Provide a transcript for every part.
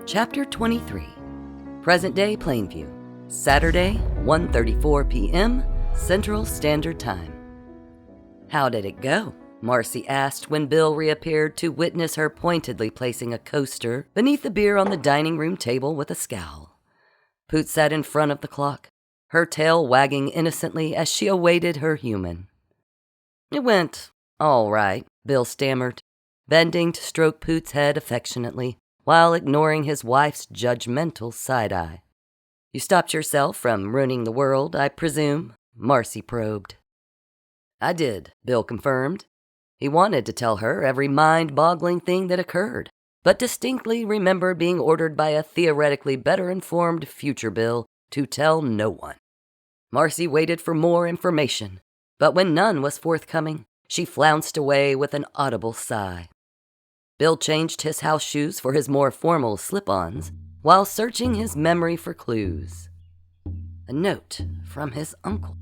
Chapter 23. Present-day Plainview. Saturday, 1:34 p.m. Central Standard Time. "How did it go?" Marci asked when Bill reappeared to witness her pointedly placing a coaster beneath the beer on the dining room table with a scowl. Poot sat in front of the clock, her tail wagging innocently as she awaited her human. "It went all right," Bill stammered, bending to stroke Poot's head affectionately while ignoring his wife's judgmental side-eye. "You stopped yourself from ruining the world, I presume?" Marci probed. "I did," Bill confirmed. He wanted to tell her every mind-boggling thing that occurred, but distinctly remembered being ordered by a theoretically better-informed future Bill to tell no one. Marci waited for more information, but when none was forthcoming, she flounced away with an audible sigh. Bill changed his house shoes for his more formal slip-ons while searching his memory for clues. A note from his uncle.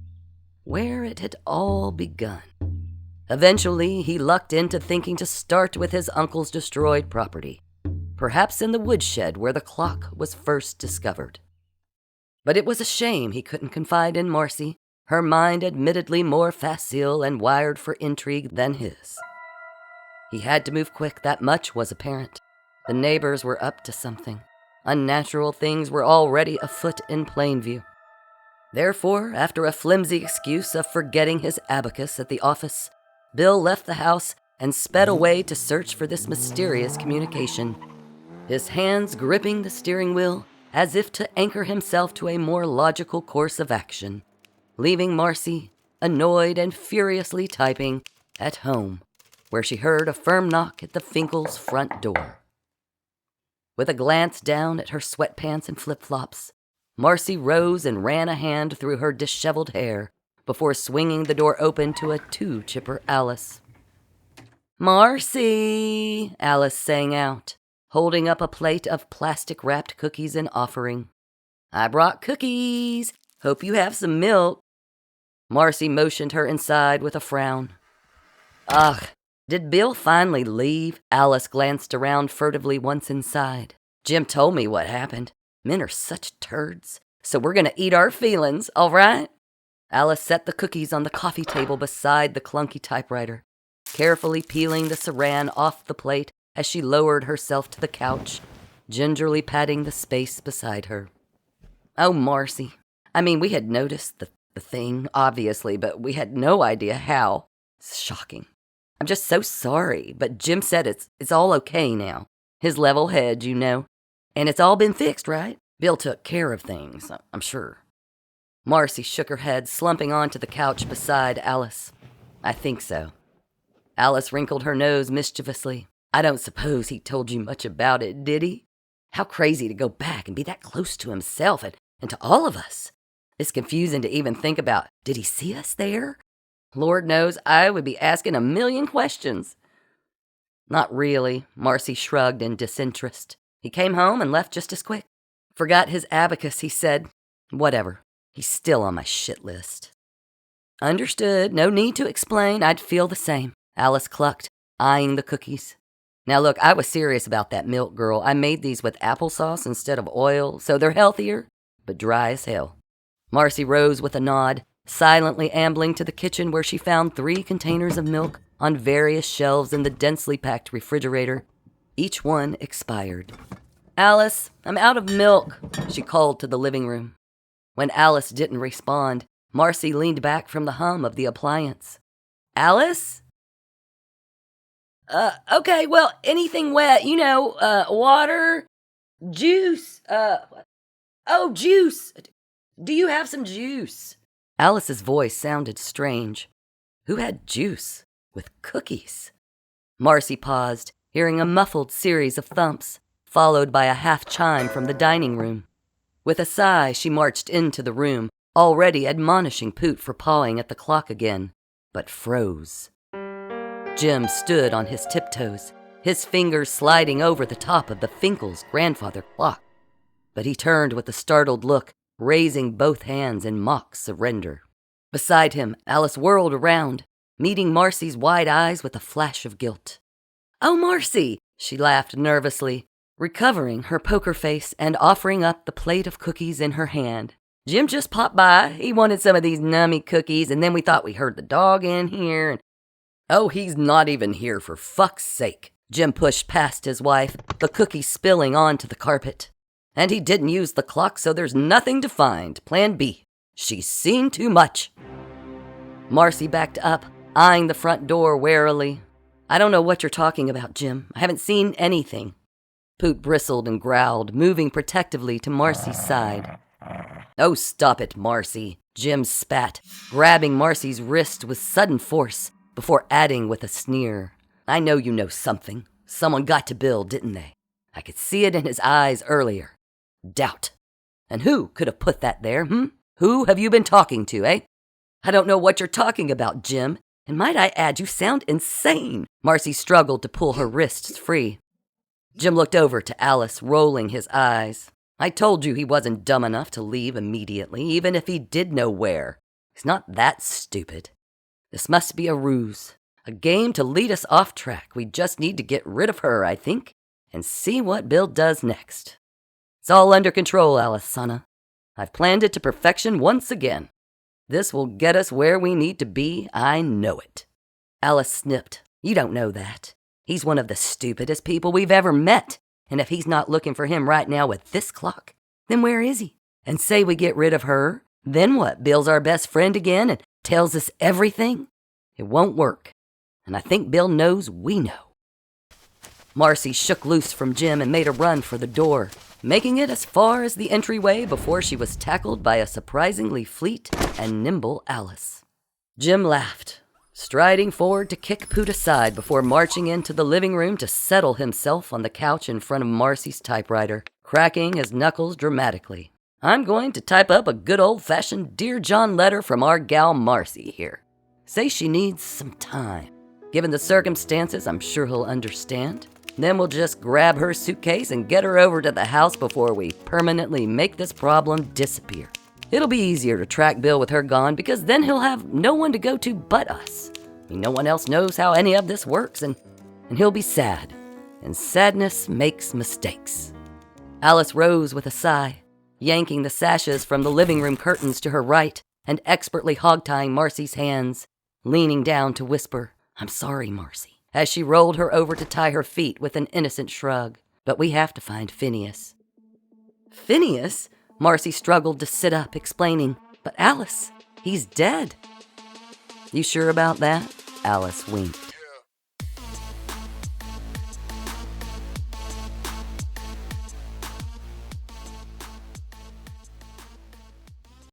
Where it had all begun. Eventually, he lucked into thinking to start with his uncle's destroyed property, perhaps in the woodshed where the clock was first discovered. But it was a shame he couldn't confide in Marci, her mind admittedly more facile and wired for intrigue than his. He had to move quick, that much was apparent. The neighbors were up to something. Unnatural things were already afoot in Plainview. Therefore, after a flimsy excuse of forgetting his abacus at the office, Bill left the house and sped away to search for this mysterious communication, his hands gripping the steering wheel as if to anchor himself to a more logical course of action, leaving Marci, annoyed and furiously typing, at home, where she heard a firm knock at the Finkles' front door. With a glance down at her sweatpants and flip-flops, Marci rose and ran a hand through her disheveled hair before swinging the door open to a too-chipper Alice. "Marci," Alice sang out, holding up a plate of plastic-wrapped cookies in offering. "I brought cookies. Hope you have some milk." Marci motioned her inside with a frown. "Ugh, did Bill finally leave?" Alice glanced around furtively once inside. "Jim told me what happened. Men are such turds, so we're gonna eat our feelings, all right?" Alice set the cookies on the coffee table beside the clunky typewriter, carefully peeling the saran off the plate as she lowered herself to the couch, gingerly patting the space beside her. "Oh, Marci, I mean, we had noticed the thing, obviously, but we had no idea how. It's shocking. I'm just so sorry, but Jim said it's all okay now. His level head, you know. And it's all been fixed, right? Bill took care of things, I'm sure." Marci shook her head, slumping onto the couch beside Alice. "I think so." Alice wrinkled her nose mischievously. "I don't suppose he told you much about it, did he? How crazy to go back and be that close to himself and to all of us. It's confusing to even think about. Did he see us there? Lord knows I would be asking a million questions." "Not really," Marci shrugged in disinterest. "He came home and left just as quick. Forgot his abacus, he said. Whatever. He's still on my shit list." "Understood. No need to explain. I'd feel the same," Alice clucked, eyeing the cookies. "Now look, I was serious about that milk, girl. I made these with applesauce instead of oil, so they're healthier, but dry as hell." Marci rose with a nod, silently ambling to the kitchen where she found 3 containers of milk on various shelves in the densely packed refrigerator, each one expired. "Alice, I'm out of milk," she called to the living room. When Alice didn't respond, Marci leaned back from the hum of the appliance. "Alice?" Okay, well, anything wet, water, juice, juice. Do you have some juice?" Alice's voice sounded strange. Who had juice with cookies? Marci paused, hearing a muffled series of thumps, followed by a half chime from the dining room. With a sigh, she marched into the room, already admonishing Poot for pawing at the clock again, but froze. Jim stood on his tiptoes, his fingers sliding over the top of the Finkles' grandfather clock. But he turned with a startled look, raising both hands in mock surrender. Beside him, Alice whirled around, meeting Marci's wide eyes with a flash of guilt. "Oh, Marci," she laughed nervously. recovering her poker face and offering up the plate of cookies in her hand. Jim just popped by. He wanted some of these nummy cookies, and then we thought we heard the dog in here. And oh, he's not even here, for fuck's sake. Jim pushed past his wife, the cookie spilling onto the carpet. And he didn't use the clock, so there's nothing to find. Plan B. She's seen too much. Marci backed up, eyeing the front door warily. I don't know what you're talking about, Jim. I haven't seen anything. Poot bristled and growled, moving protectively to Marci's side. Oh, stop it, Marci. Jim spat, grabbing Marci's wrist with sudden force, before adding with a sneer. I know you know something. Someone got to Bill, didn't they? I could see it in his eyes earlier. Doubt. And who could have put that there, Who have you been talking to, eh? I don't know what you're talking about, Jim. And might I add, you sound insane. Marci struggled to pull her wrists free. Jim looked over to Alice, rolling his eyes. I told you he wasn't dumb enough to leave immediately, even if he did know where. He's not that stupid. This must be a ruse, a game to lead us off track. We just need to get rid of her, I think, and see what Bill does next. It's all under control, Alice, Sana. I've planned it to perfection once again. This will get us where we need to be, I know it. Alice snipped. You don't know that. He's one of the stupidest people we've ever met. And if he's not looking for him right now with this clock, then where is he? And say we get rid of her, then what? Bill's our best friend again and tells us everything? It won't work. And I think Bill knows we know. Marci shook loose from Jim and made a run for the door, making it as far as the entryway before she was tackled by a surprisingly fleet and nimble Alice. Jim laughed, striding forward to kick Poot aside before marching into the living room to settle himself on the couch in front of Marci's typewriter, cracking his knuckles dramatically. I'm going to type up a good old-fashioned Dear John letter from our gal Marci here. Say she needs some time. Given the circumstances, I'm sure he'll understand. Then we'll just grab her suitcase and get her over to the house before we permanently make this problem disappear. It'll be easier to track Bill with her gone because then he'll have no one to go to but us. No one else knows how any of this works, and he'll be sad. And sadness makes mistakes. Alice rose with a sigh, yanking the sashes from the living room curtains to her right and expertly hog-tying Marci's hands, leaning down to whisper, I'm sorry, Marci, as she rolled her over to tie her feet with an innocent shrug. But we have to find Phinneus. Phinneus? Marci struggled to sit up, explaining, but Alice, he's dead. You sure about that? Alice winked.